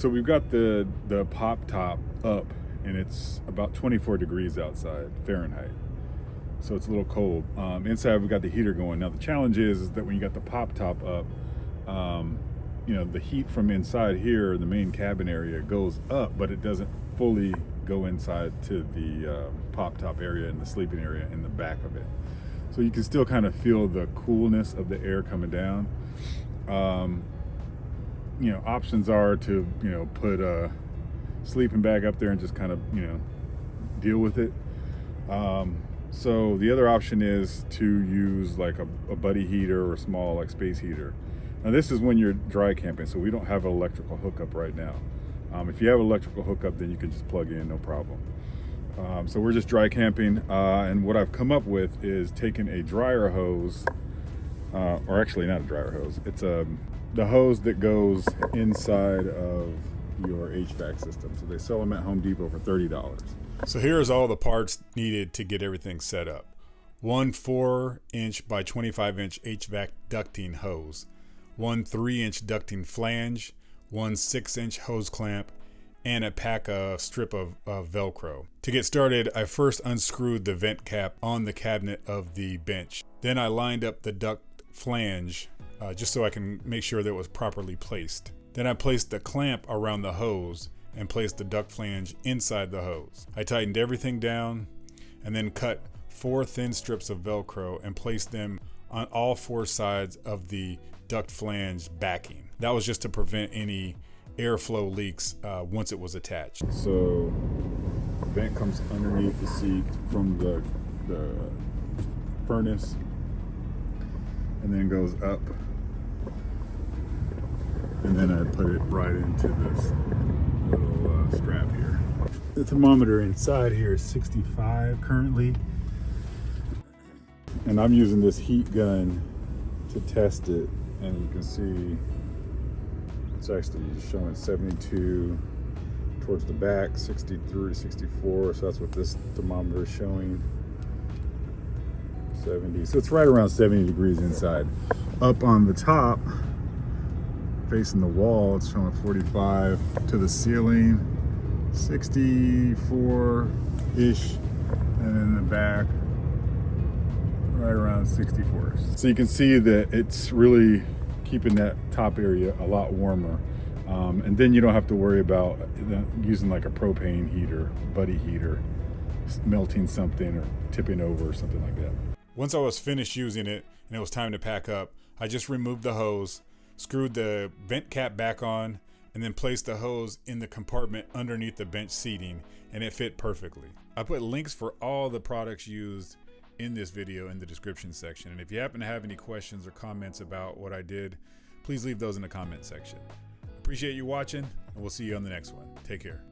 So we've got the pop top up, and it's about 24 degrees outside Fahrenheit. So it's a little cold. Inside we've got the heater going. Now the challenge is that when you got the pop top up, you know, the heat from inside here, the main cabin area, goes up, but it doesn't fully go inside to the pop top area and the sleeping area in the back of it. So you can still kind of feel the coolness of the air coming down. You know, options are to, you know, put a sleeping bag up there and just kind of, you know, deal with it. So the other option is to use like a buddy heater or a small like space heater. Now this is when you're dry camping, so we don't have an electrical hookup right now. If you have an electrical hookup, then you can just plug in, no problem. So we're just dry camping, and what I've come up with is taking a dryer hose, or actually not a dryer hose, it's the hose that goes inside of your HVAC system. So they sell them at Home Depot for $30. So here's all the parts needed to get everything set up. One 4-inch by 25-inch HVAC ducting hose, one 3-inch ducting flange, one 6-inch hose clamp, and a strip of Velcro. To get started, I first unscrewed the vent cap on the cabinet of the bench. Then I lined up the duct flange just so I can make sure that it was properly placed. Then I placed the clamp around the hose and placed the duct flange inside the hose. I tightened everything down and then cut 4 thin strips of Velcro and placed them on all 4 sides of the duct flange backing. That was just to prevent any airflow leaks once it was attached. So the vent comes underneath the seat from the furnace and then goes up, and then I put it right into this little strap here. The thermometer inside here is 65 currently, and I'm using this heat gun to test it, and you can see it's actually showing 72 towards the back, 63, 64, so that's what this thermometer is showing. 70, so it's right around 70 degrees inside. Up on the top, facing the wall, it's showing 45 to the ceiling, 64-ish, and in the back, right around 64. So you can see that it's really keeping that top area a lot warmer. And then you don't have to worry about using like a propane heater, buddy heater, melting something or tipping over or something like that. Once I was finished using it and it was time to pack up, I just removed the hose, screwed the vent cap back on, and then placed the hose in the compartment underneath the bench seating, and it fit perfectly. I put links for all the products used in this video in the description section, and if you happen to have any questions or comments about what I did, please leave those in the comment section. Appreciate you watching, and we'll see you on the next one. Take care.